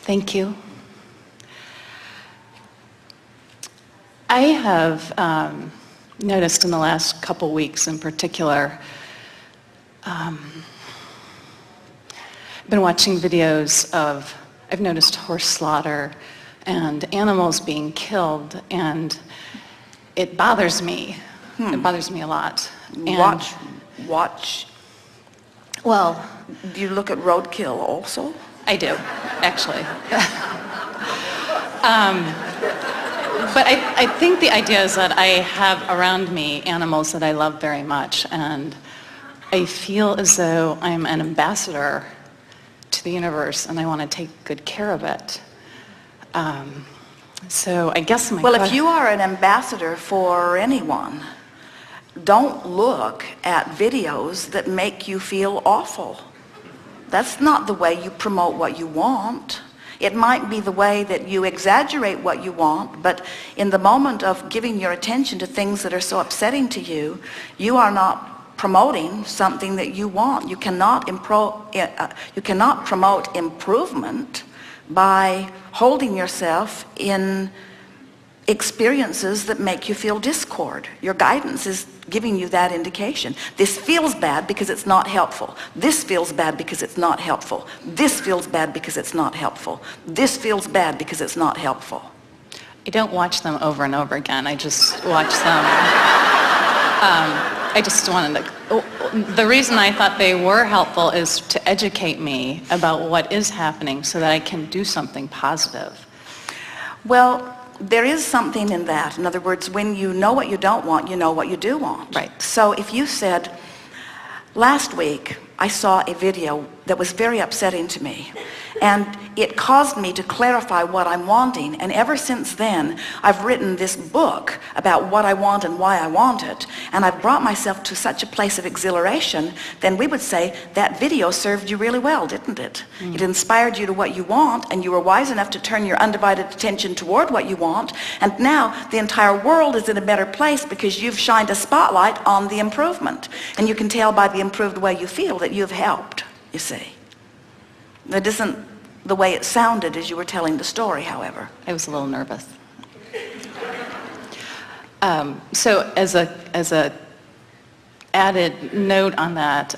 Thank you. I have noticed in the last couple weeks in particular, I've been watching videos of, I've noticed horse slaughter and animals being killed, and it bothers me. It bothers me a lot. And Watch. Well, Do you look at roadkill also? I do, actually. But I think the idea is that I have around me animals that I love very much, and I feel as though I'm an ambassador to the universe, and I want to take good care of it. So I guess Well, if you are an ambassador for anyone, don't look at videos that make you feel awful. That's not the way you promote what you want. It might be the way that you exaggerate what you want, but in the moment of giving your attention to things that are so upsetting to you, you are not promoting something that you want. You cannot promote improvement by holding yourself in experiences that make you feel discord. Your guidance is giving you that indication. This feels bad because it's not helpful. This feels bad because it's not helpful. This feels bad because it's not helpful. This feels bad because it's not helpful. I don't watch them over and over again. I just watch them. I just wanted to. The reason I thought they were helpful is to educate me about what is happening so that I can do something positive. Well, there is something in that. In other words, when you know what you don't want, you know what you do want. Right. So if you said, last week I saw a video that was very upsetting to me, and it caused me to clarify what I'm wanting, and ever since then I've written this book about what I want and why I want it, and I've brought myself to such a place of exhilaration, then we would say that video served you really well, didn't it? It inspired you to what you want, and you were wise enough to turn your undivided attention toward what you want, and now the entire world is in a better place because you've shined a spotlight on the improvement, and you can tell by the improved way you feel that you've helped, you see. That isn't the way it sounded as you were telling the story, however. I was a little nervous. So as a added note on that,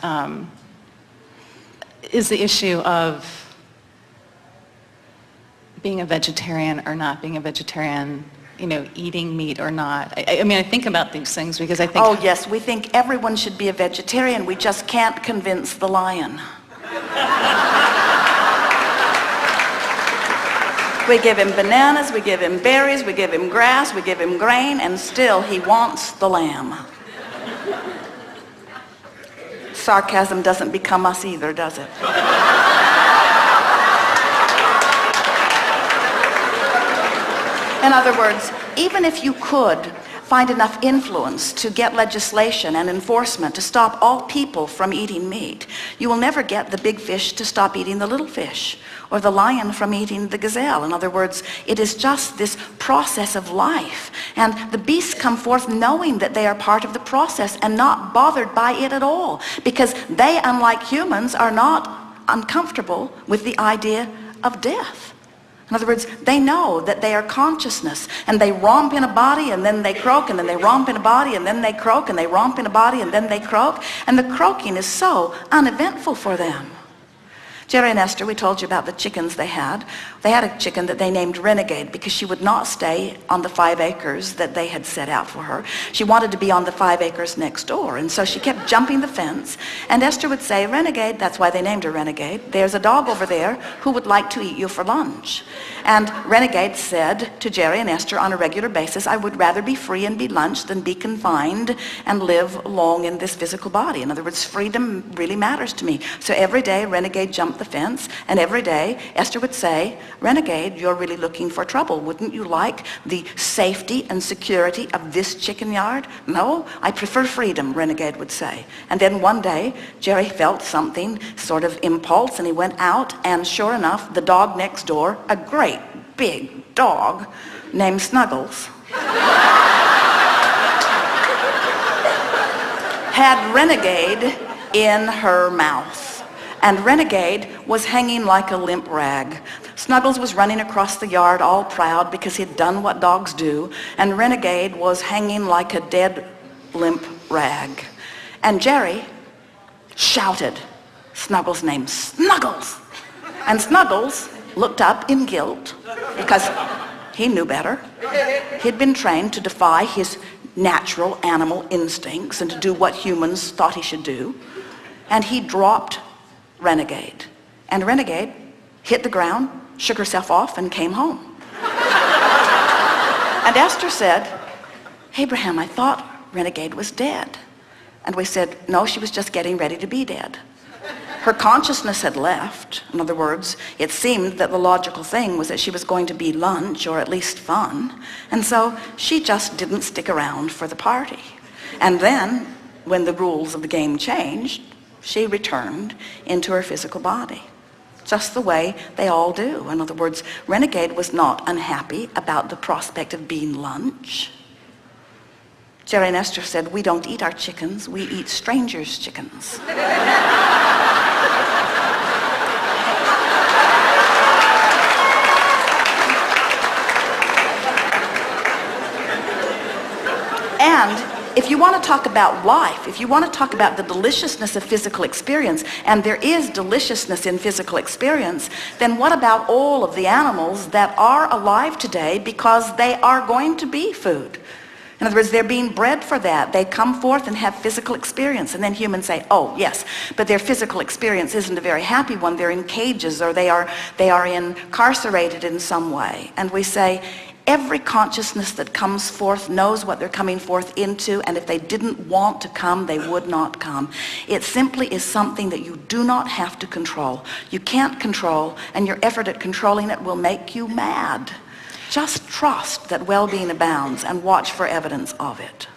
is the issue of being a vegetarian or not being a vegetarian, you know, eating meat or not. I mean, I think about these things because I think... Oh, yes, we think everyone should be a vegetarian. We just can't convince the lion. We give him bananas, we give him berries, we give him grass, we give him grain, and still he wants the lamb. Sarcasm doesn't become us either, does it? In other words, even if you could find enough influence to get legislation and enforcement to stop all people from eating meat, you will never get the big fish to stop eating the little fish, or the lion from eating the gazelle. In other words, it is just this process of life. And the beasts come forth knowing that they are part of the process and not bothered by it at all, because they, unlike humans, are not uncomfortable with the idea of death. In other words, they know that they are consciousness, and they romp in a body and then they croak, and then they romp in a body and then they croak, and they romp in a body and then they croak, and the croaking is so uneventful for them. Jerry and Esther, we told you about the chickens they had. They had a chicken that they named Renegade because she would not stay on the 5 acres that they had set out for her. She wanted to be on the 5 acres next door, and so she kept jumping the fence, and Esther would say, Renegade, that's why they named her Renegade, there's a dog over there who would like to eat you for lunch. And Renegade said to Jerry and Esther on a regular basis, I would rather be free and be lunched than be confined and live long in this physical body. In other words, freedom really matters to me. So every day Renegade jumped the fence, and every day Esther would say, Renegade, you're really looking for trouble. Wouldn't you like the safety and security of this chicken yard? No, I prefer freedom, Renegade would say. And then one day Jerry felt something, sort of impulse, and he went out, and sure enough, the dog next door, a great big dog named Snuggles, had Renegade in her mouth. and Renegade was hanging like a limp rag. Snuggles was running across the yard all proud because he'd done what dogs do, and Renegade was hanging like a dead, limp rag. And Jerry shouted Snuggles' name, Snuggles! And Snuggles looked up in guilt because he knew better. He'd been trained to defy his natural animal instincts and to do what humans thought he should do. And he dropped Renegade. And Renegade hit the ground, shook herself off, and came home. And Esther said, Abraham, I thought Renegade was dead. And we said, no, she was just getting ready to be dead. Her consciousness had left. In other words, it seemed that the logical thing was that she was going to be lunch or at least fun. And so she just didn't stick around for the party. And then, when the rules of the game changed, she returned into her physical body. Just the way they all do. In other words, Renegade was not unhappy about the prospect of being lunch. Jerry and Esther said, we don't eat our chickens, we eat strangers' chickens. And if you want to talk about life, if you want to talk about the deliciousness of physical experience, and there is deliciousness in physical experience, then what about all of the animals that are alive today because they are going to be food? In other words, they're being bred for that. They come forth and have physical experience, and then humans say, oh, yes, but their physical experience isn't a very happy one. They're in cages, or they are incarcerated in some way. And we say, every consciousness that comes forth knows what they're coming forth into, and if they didn't want to come, they would not come. It simply is something that you do not have to control. You can't control, and your effort at controlling it will make you mad. Just trust that well-being abounds and watch for evidence of it.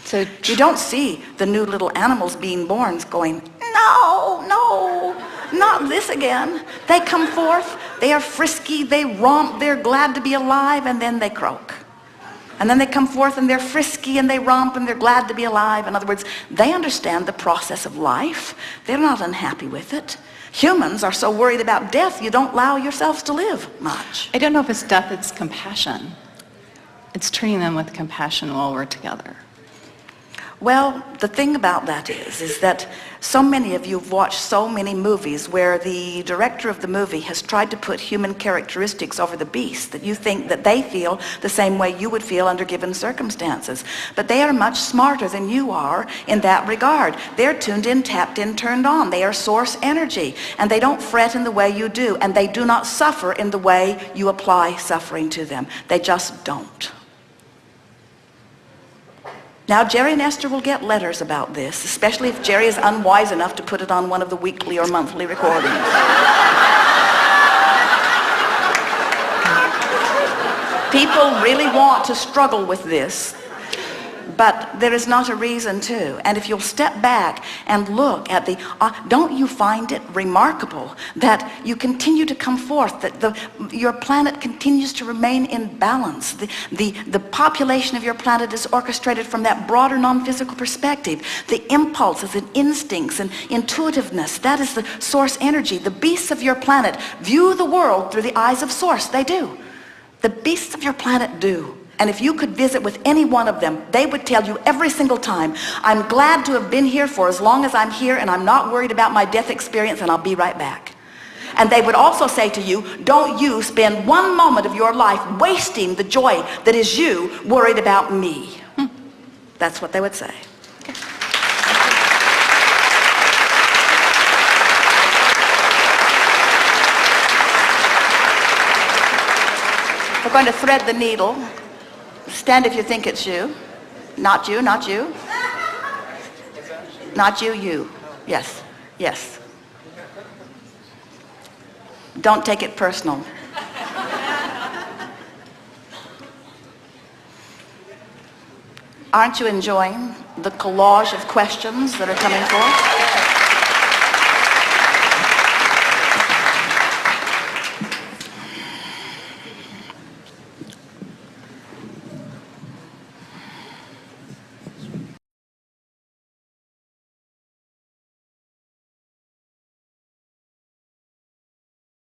So you don't see the new little animals being born going, no, no, not this again. They come forth, they are frisky, they romp, they're glad to be alive, and then they croak. And then they come forth and they're frisky and they romp and they're glad to be alive. In other words, they understand the process of life. They're not unhappy with it. Humans are so worried about death, you don't allow yourselves to live much. I don't know if it's death, it's compassion. It's treating them with compassion while we're together. Well, the thing about that is that so many of you have watched so many movies where the director of the movie has tried to put human characteristics over the beast, that you think that they feel the same way you would feel under given circumstances. But they are much smarter than you are in that regard. They're tuned in, tapped in, turned on. They are source energy, and they don't fret in the way you do, and they do not suffer in the way you apply suffering to them. They just don't. Now, Jerry and Esther will get letters about this, especially if Jerry is unwise enough to put it on one of the weekly or monthly recordings. People really want to struggle with this, but there is not a reason to. And if you'll step back and look at the, don't you find it remarkable that you continue to come forth, that your planet continues to remain in balance? The population of your planet is orchestrated from that broader non-physical perspective. The impulses and instincts and intuitiveness, that is the source energy. The beasts of your planet view the world through the eyes of source. They do. The beasts of your planet do. And if you could visit with any one of them, they would tell you every single time, I'm glad to have been here for as long as I'm here, and I'm not worried about my death experience, and I'll be right back. And they would also say to you, don't you spend one moment of your life wasting the joy that is you worried about me. That's what they would say. Okay. We're going to thread the needle. Stand if you think it's you. Not you, not you. Not you, you. Yes, yes. Don't take it personal. Aren't you enjoying the collage of questions that are coming forth?